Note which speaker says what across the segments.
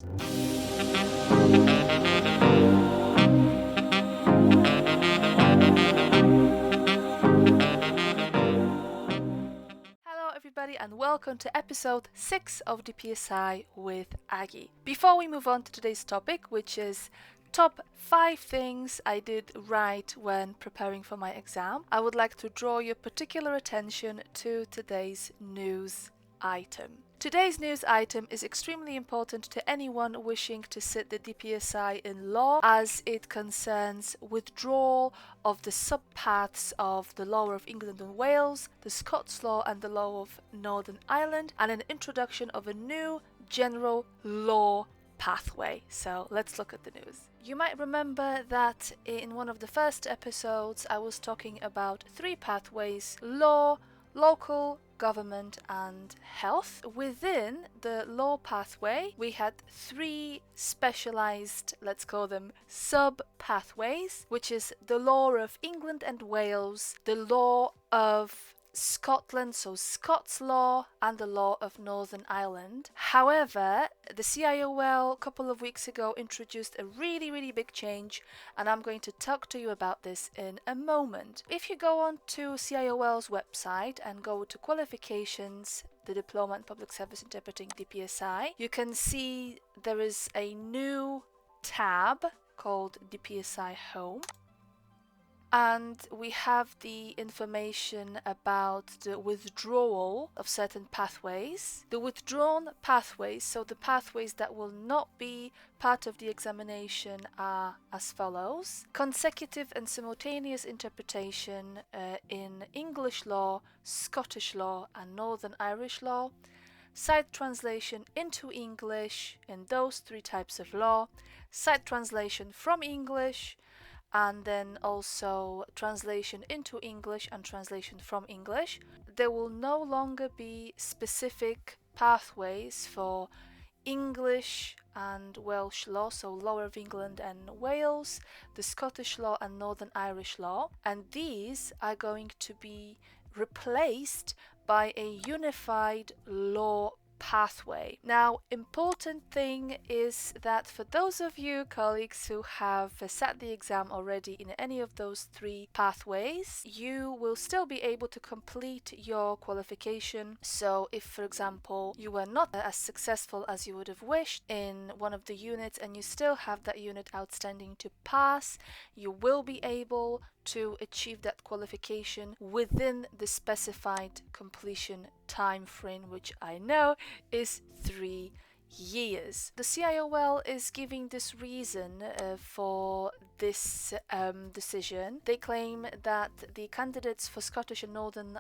Speaker 1: Hello, everybody, and welcome to episode 6 of DPSI with Aggie. Before we move on to today's topic, which is top 5 things I did right when preparing for my exam, I would like to draw your particular attention to today's news item. Today's news item is extremely important to anyone wishing to sit the DPSI in law, as it concerns withdrawal of the subpaths of the law of England and Wales, the Scots law and the law of Northern Ireland, and an introduction of a new general law pathway. So let's look at the news. You might remember that in one of the first episodes I was talking about 3 pathways: law, local government and health. Within the law pathway we had 3 specialized, let's call them sub pathways, which is the law of England and Wales, the law of Scotland, so Scots law, and the law of Northern Ireland. However, the CIOL a couple of weeks ago introduced a really big change, and I'm going to talk to you about this in a moment. If you go on to CIOL's website and go to qualifications, the Diploma in Public Service Interpreting DPSI, you can see there is a new tab called DPSI Home. And we have the information about the withdrawal of certain pathways. The withdrawn pathways, so the pathways that will not be part of the examination, are as follows: consecutive and simultaneous interpretation in English law, Scottish law and Northern Irish law, side translation into English in those 3 types of law, side translation from English, and then also translation into English and translation from English. There will no longer be specific pathways for English and Welsh law, so law of England and Wales, the Scottish law and Northern Irish law, and these are going to be replaced by a unified law pathway. Now, important thing is that for those of you colleagues who have sat the exam already in any of those 3 pathways, you will still be able to complete your qualification. So if, for example, you were not as successful as you would have wished in one of the units and you still have that unit outstanding to pass, you will be able to achieve that qualification within the specified completion time frame, which I know is 3 years. The CIOL is giving this reason for this decision. They claim that the candidates for Scottish and Northern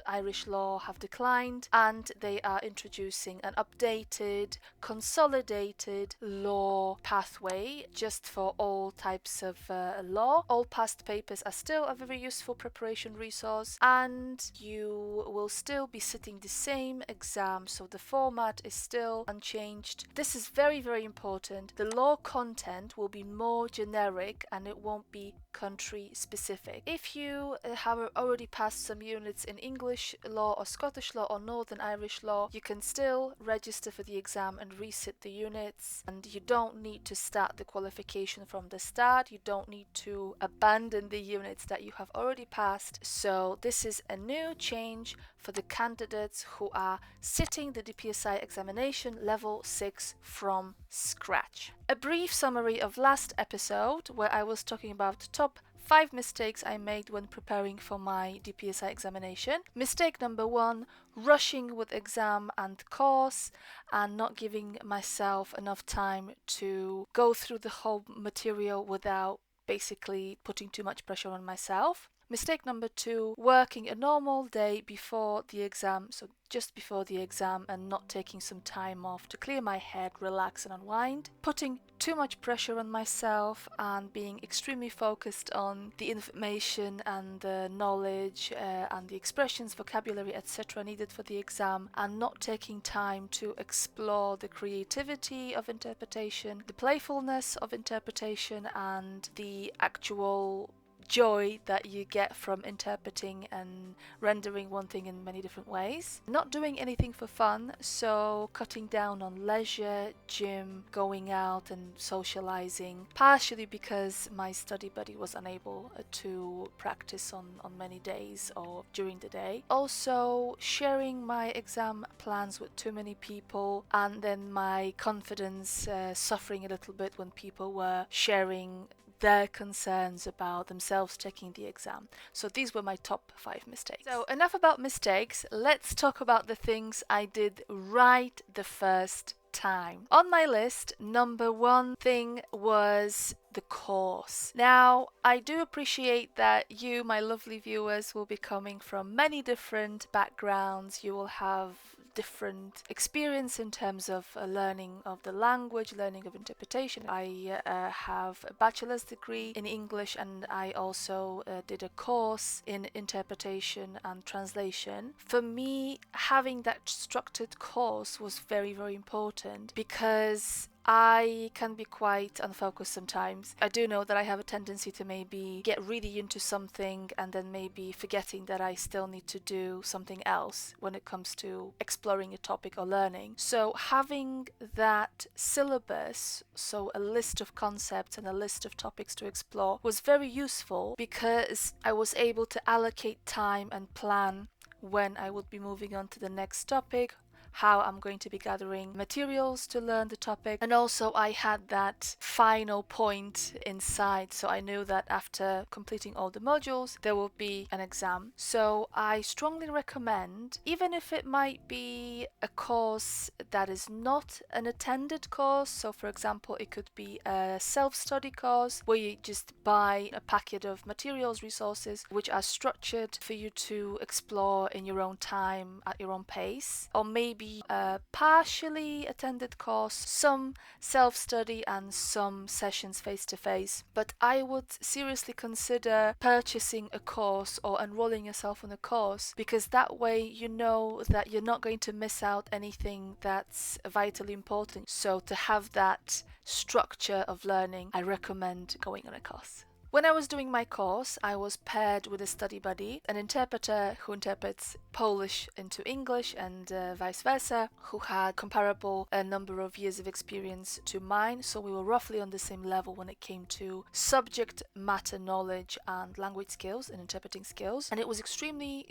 Speaker 1: Irish law have declined, and they are introducing an updated, consolidated law pathway just for all types of law. All past papers are still a very useful preparation resource, and you will still be sitting the same exam, so the format is still unchanged. This is very important. The law content will be more generic and it won't be country specific. If you have already passed some units in English law or Scottish law or Northern Irish law, you can still register for the exam and resit the units, and you don't need to start the qualification from the start. You don't need to abandon the units that you have already passed. So this is a new change for the candidates who are sitting the DPSI examination level 6 from scratch. A brief summary of last episode, where I was talking about top 5 mistakes I made when preparing for my DPSI examination. Mistake number 1, rushing with exam and course and not giving myself enough time to go through the whole material without basically putting too much pressure on myself. Mistake number 2, working a normal day before the exam, so just before the exam, and not taking some time off to clear my head, relax and unwind. Putting too much pressure on myself and being extremely focused on the information and the knowledge and the expressions, vocabulary, etc. needed for the exam, and not taking time to explore the creativity of interpretation, the playfulness of interpretation, and the actual joy that you get from interpreting and rendering one thing in many different ways. Not doing anything for fun, so cutting down on leisure, gym, going out and socializing, partially because my study buddy was unable to practice on many days or during the day. Also, sharing my exam plans with too many people, and then my confidence suffering a little bit when people were sharing their concerns about themselves taking the exam. So these were my top 5 mistakes. So enough about mistakes, let's talk about the things I did right the first time. On my list, number 1 thing was the course. Now, I do appreciate that you, my lovely viewers, will be coming from many different backgrounds. You will have different experience in terms of learning of the language, learning of interpretation. I have a bachelor's degree in English, and I also did a course in interpretation and translation. For me, having that structured course was very, very important because I can be quite unfocused sometimes. I do know that I have a tendency to maybe get really into something and then maybe forgetting that I still need to do something else when it comes to exploring a topic or learning. So having that syllabus, so a list of concepts and a list of topics to explore, was very useful because I was able to allocate time and plan when I would be moving on to the next topic, how I'm going to be gathering materials to learn the topic, and also I had that final point inside, so I knew that after completing all the modules there will be an exam. So I strongly recommend, even if it might be a course that is not an attended course, so for example it could be a self-study course where you just buy a packet of materials, resources which are structured for you to explore in your own time at your own pace, or maybe a partially attended course, some self-study and some sessions face-to-face. But I would seriously consider purchasing a course or enrolling yourself on a course, because that way you know that you're not going to miss out anything that's vitally important. So to have that structure of learning, I recommend going on a course. When I was doing my course, I was paired with a study buddy, an interpreter who interprets Polish into English and vice versa, who had comparable number of years of experience to mine, so we were roughly on the same level when it came to subject matter knowledge and language skills and interpreting skills. And it was extremely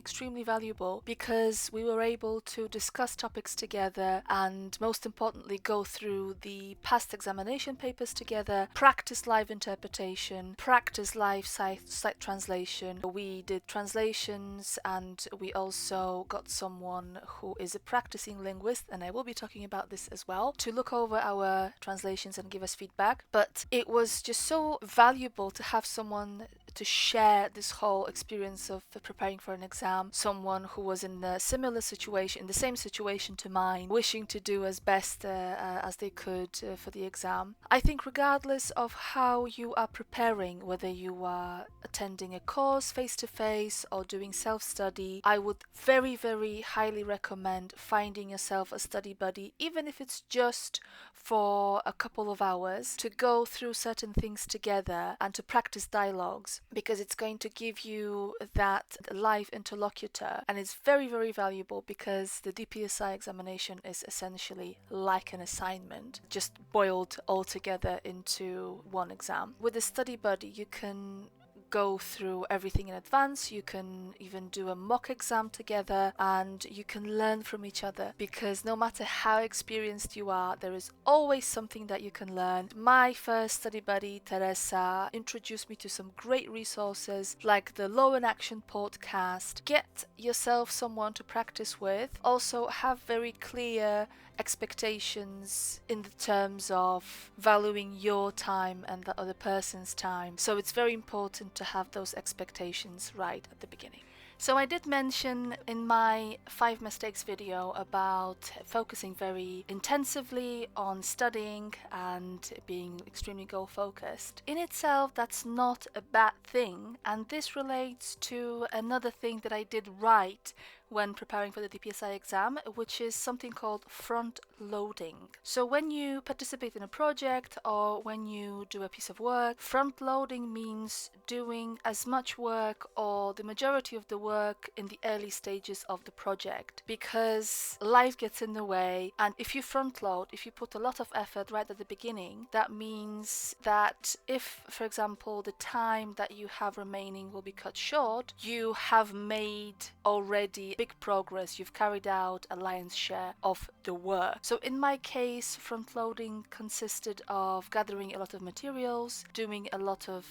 Speaker 1: valuable because we were able to discuss topics together and, most importantly, go through the past examination papers together, practice live interpretation, practice live site translation. We did translations, and we also got someone who is a practicing linguist, and I will be talking about this as well, to look over our translations and give us feedback. But it was just so valuable to have someone to share this whole experience of preparing for an exam, someone who was in a similar situation, in the same situation to mine, wishing to do as best as they could for the exam. I think regardless of how you are preparing, whether you are attending a course face-to-face or doing self-study, I would very, very highly recommend finding yourself a study buddy, even if it's just for a couple of hours, to go through certain things together and to practice dialogues, because it's going to give you that live interlocutor, and it's very, very valuable because the DPSI examination is essentially like an assignment, just boiled all together into one exam. With a study buddy, you can go through everything in advance, you can even do a mock exam together, and you can learn from each other, because no matter how experienced you are, there is always something that you can learn. My first study buddy, Teresa, introduced me to some great resources like the Law in Action podcast. Get yourself someone to practice with. Also have very clear expectations in the terms of valuing your time and the other person's time. So it's very important to have those expectations right at the beginning. So I did mention in my 5 mistakes video about focusing very intensively on studying and being extremely goal focused. In itself, that's not a bad thing, and this relates to another thing that I did right when preparing for the DPSI exam, which is something called front loading. So when you participate in a project or when you do a piece of work, front loading means doing as much work or the majority of the work in the early stages of the project, because life gets in the way. And if you front load, if you put a lot of effort right at the beginning, that means that if, for example, the time that you have remaining will be cut short, you have made already big progress. You've carried out a lion's share of the work. So in my case, front loading consisted of gathering a lot of materials, doing a lot of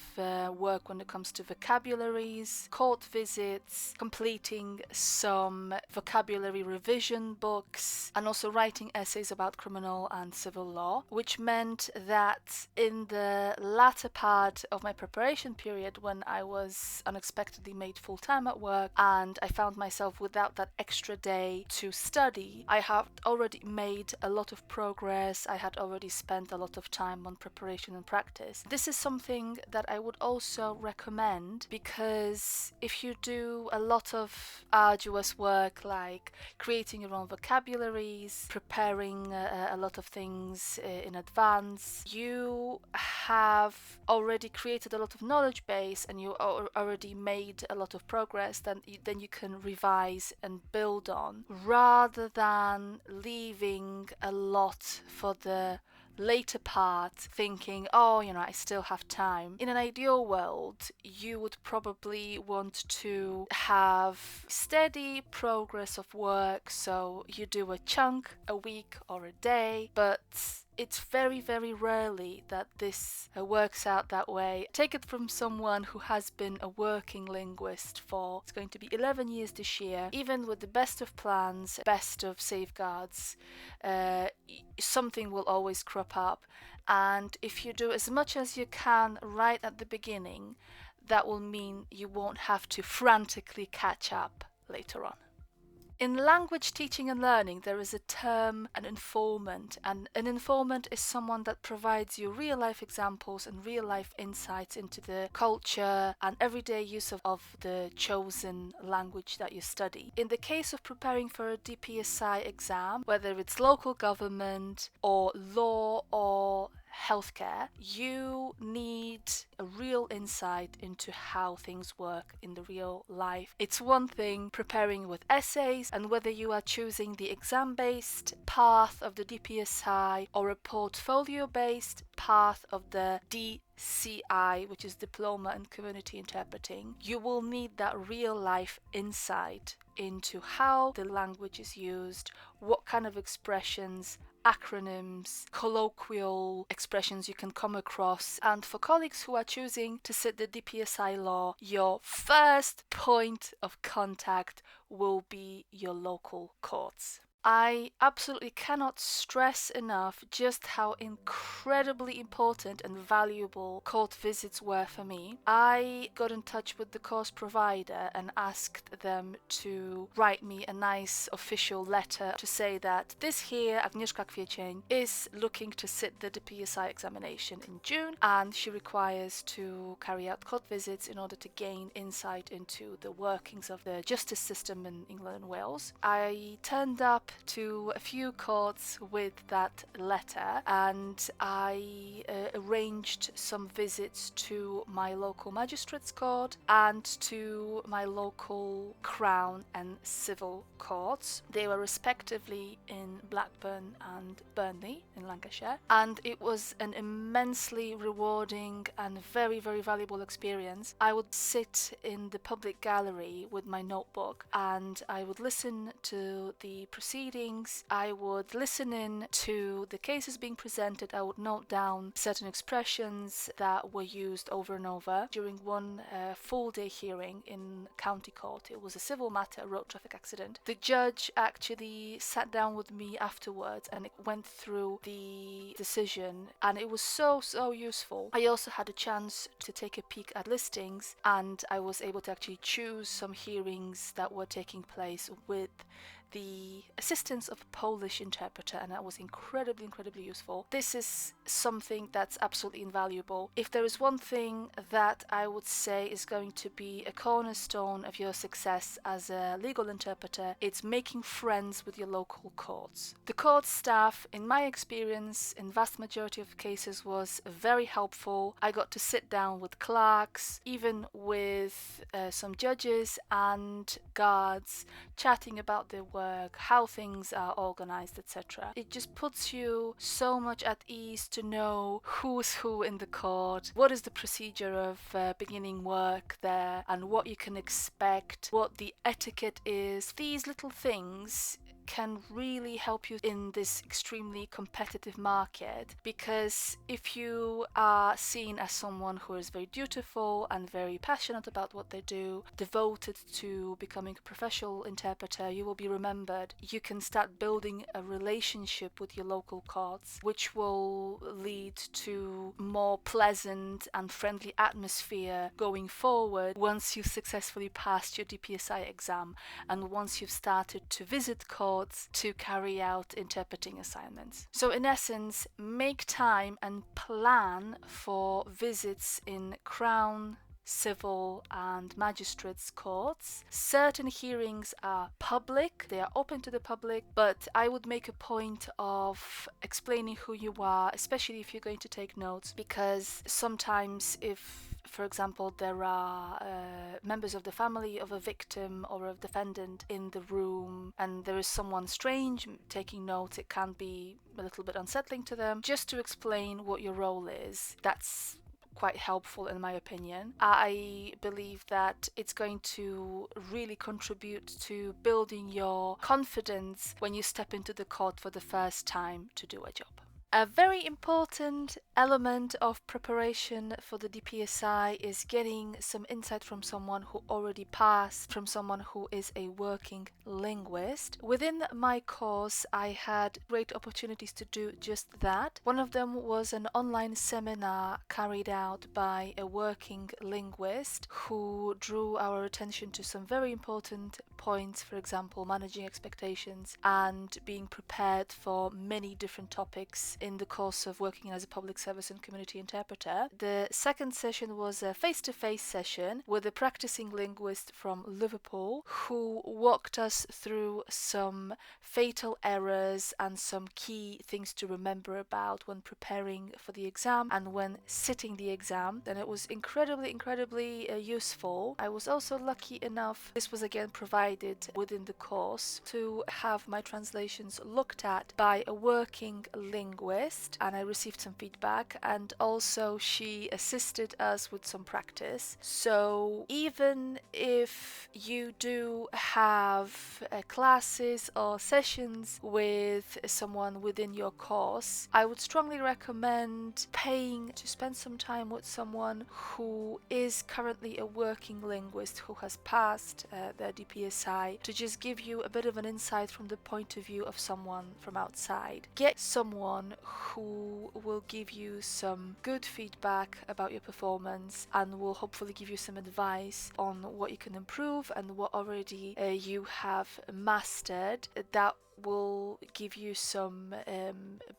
Speaker 1: work when it comes to vocabularies, court visits, completing some vocabulary revision books, and also writing essays about criminal and civil law, which meant that in the latter part of my preparation period, when I was unexpectedly made full-time at work and I found myself without that extra day to study, I had already made a lot of progress. I had already spent a lot of time on preparation and practice. This is something that I would also recommend, because if you do a lot of arduous work like creating your own vocabularies, preparing a lot of things in advance, you have already created a lot of knowledge base and you already made a lot of progress, then you can revise and build on, rather than leaving a lot for the later part, thinking, oh, I still have time. In an ideal world, you would probably want to have steady progress of work, so you do a chunk a week or a day, but it's very, very rarely that this works out that way. Take it from someone who has been a working linguist for, it's going to be 11 years this year. Even with the best of plans, best of safeguards, something will always crop up. And if you do as much as you can right at the beginning, that will mean you won't have to frantically catch up later on. In language teaching and learning, there is a term, an informant, and an informant is someone that provides you real-life examples and real-life insights into the culture and everyday use of the chosen language that you study. In the case of preparing for a DPSI exam, whether it's local government or law or healthcare, you need a real insight into how things work in the real life. It's one thing preparing with essays, and whether you are choosing the exam-based path of the DPSI or a portfolio-based path of the DCI, which is Diploma in Community Interpreting, you will need that real life insight into how the language is used, what kind of expressions, acronyms, colloquial expressions you can come across. And for colleagues who are choosing to sit the DPSI Law, your first point of contact will be your local courts. I absolutely cannot stress enough just how incredibly important and valuable court visits were for me. I got in touch with the course provider and asked them to write me a nice official letter to say that this here, Agnieszka Kwiecień, is looking to sit the DPSI examination in June, and she requires to carry out court visits in order to gain insight into the workings of the justice system in England and Wales. I turned up to a few courts with that letter, and I arranged some visits to my local magistrates court and to my local Crown and Civil courts. They were respectively in Blackburn and Burnley in Lancashire, and it was an immensely rewarding and very, very valuable experience. I would sit in the public gallery with my notebook and I would listen to the proceedings, I would listen in to the cases being presented, I would note down certain expressions that were used over and over. During one full day hearing in county court, it was a civil matter, a road traffic accident. The judge actually sat down with me afterwards and it went through the decision, and it was so useful. I also had a chance to take a peek at listings, and I was able to actually choose some hearings that were taking place with the assistance of a Polish interpreter, and that was incredibly useful. This is something that's absolutely invaluable. If there is one thing that I would say is going to be a cornerstone of your success as a legal interpreter, it's making friends with your local courts. The court staff, in my experience, in vast majority of cases, was very helpful. I got to sit down with clerks, even with some judges and guards, chatting about their work, how things are organized, etc. It just puts you so much at ease to know who's who in the court, what is the procedure of beginning work there, and what you can expect, what the etiquette is. These little things can really help you in this extremely competitive market, because if you are seen as someone who is very dutiful and very passionate about what they do, devoted to becoming a professional interpreter, you will be remembered. You can start building a relationship with your local courts, which will lead to more pleasant and friendly atmosphere going forward once you've successfully passed your DPSI exam and once you've started to visit courts to carry out interpreting assignments. So in essence, make time and plan for visits in Crown, civil and magistrates courts. Certain hearings are public, they are open to the public, but I would make a point of explaining who you are, especially if you're going to take notes, because sometimes if, for example, there are members of the family of a victim or a defendant in the room and there is someone strange taking notes, it can be a little bit unsettling to them. Just to explain what your role is, that's quite helpful in my opinion. I believe that it's going to really contribute to building your confidence when you step into the court for the first time to do a job. A very important element of preparation for the DPSI is getting some insight from someone who already passed, from someone who is a working linguist. Within my course, I had great opportunities to do just that. One of them was an online seminar carried out by a working linguist who drew our attention to some very important points, for example, managing expectations and being prepared for many different topics in the course of working as a public service and community interpreter. The second session was a face-to-face session with a practicing linguist from Liverpool who walked us through some fatal errors and some key things to remember about when preparing for the exam and when sitting the exam. And it was incredibly useful. I was also lucky enough, this was again provided within the course, to have my translations looked at by a working linguist, and I received some feedback, and also she assisted us with some practice. So even if you do have classes or sessions with someone within your course, I would strongly recommend paying to spend some time with someone who is currently a working linguist who has passed their DPSI, to just give you a bit of an insight from the point of view of someone from outside. Get someone who will give you some good feedback about your performance and will hopefully give you some advice on what you can improve and what already you have mastered. That will give you some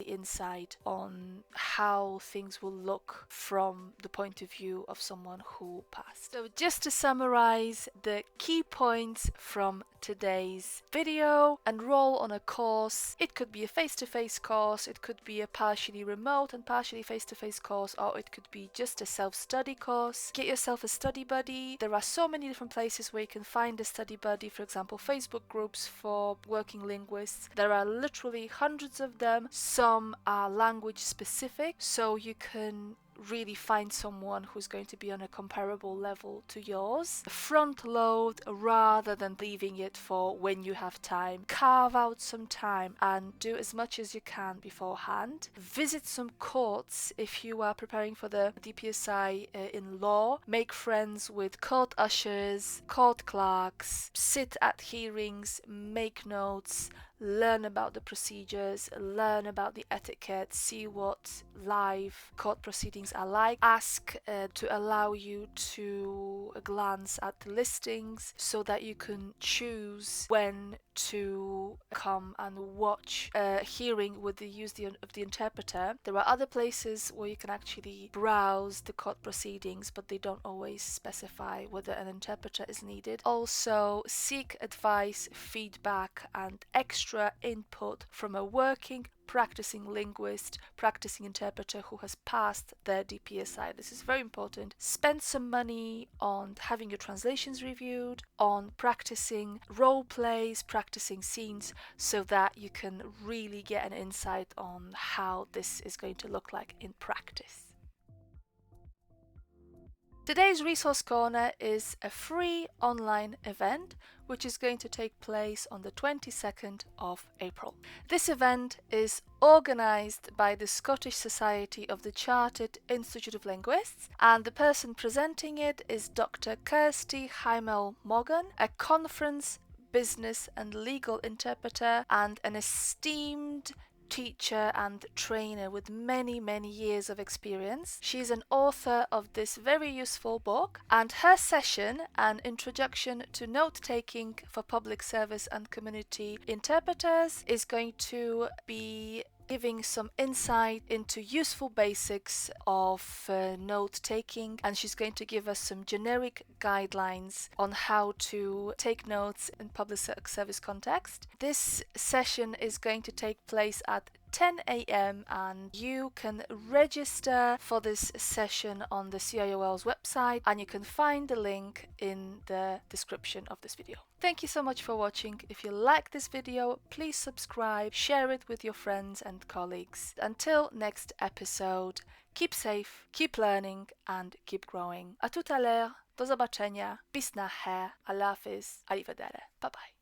Speaker 1: insight on how things will look from the point of view of someone who passed. So just to summarize the key points from today's video: enroll on a course. It could be a face-to-face course, it could be a partially remote and partially face-to-face course, or it could be just a self-study course. Get yourself a study buddy. There are so many different places where you can find a study buddy, for example Facebook groups for working linguists. There are literally hundreds of them. Some are language specific, so you can really find someone who's going to be on a comparable level to yours. Front load rather than leaving it for when you have time. Carve out some time and do as much as you can beforehand. Visit some courts if you are preparing for the DPSI in law. Make friends with court ushers, court clerks, sit at hearings, make notes, learn about the procedures, learn about the etiquette, see what live court proceedings are like, ask to allow you to glance at the listings so that you can choose when to come and watch a hearing with the use of the interpreter. There are other places where you can actually browse the court proceedings, but they don't always specify whether an interpreter is needed. Also, seek advice, feedback, and extra input from a working, practicing linguist, practicing interpreter who has passed their DPSI. This is very important. Spend some money on having your translations reviewed, on practicing role plays, practicing scenes, so that you can really get an insight on how this is going to look like in practice. Today's Resource Corner is a free online event which is going to take place on the 22nd of April. This event is organised by the Scottish Society of the Chartered Institute of Linguists, and the person presenting it is Dr. Kirsty Heimel-Morgan, a conference, business and legal interpreter and an esteemed teacher and trainer with many years of experience. She's an author of this very useful book, and her session, An Introduction to Note-Taking for Public Service and Community Interpreters, is going to be giving some insight into useful basics of note-taking, and she's going to give us some generic guidelines on how to take notes in public service context. This session is going to take place at 10 a.m. and you can register for this session on the CIOL's website, and you can find the link in the description of this video. Thank you so much for watching. If you like this video, please subscribe, share it with your friends and colleagues. Until next episode, keep safe, keep learning and keep growing. A tout à l'heure, do zobaczenia, bis nachher, Allah Hafiz, arrivederci, bye bye.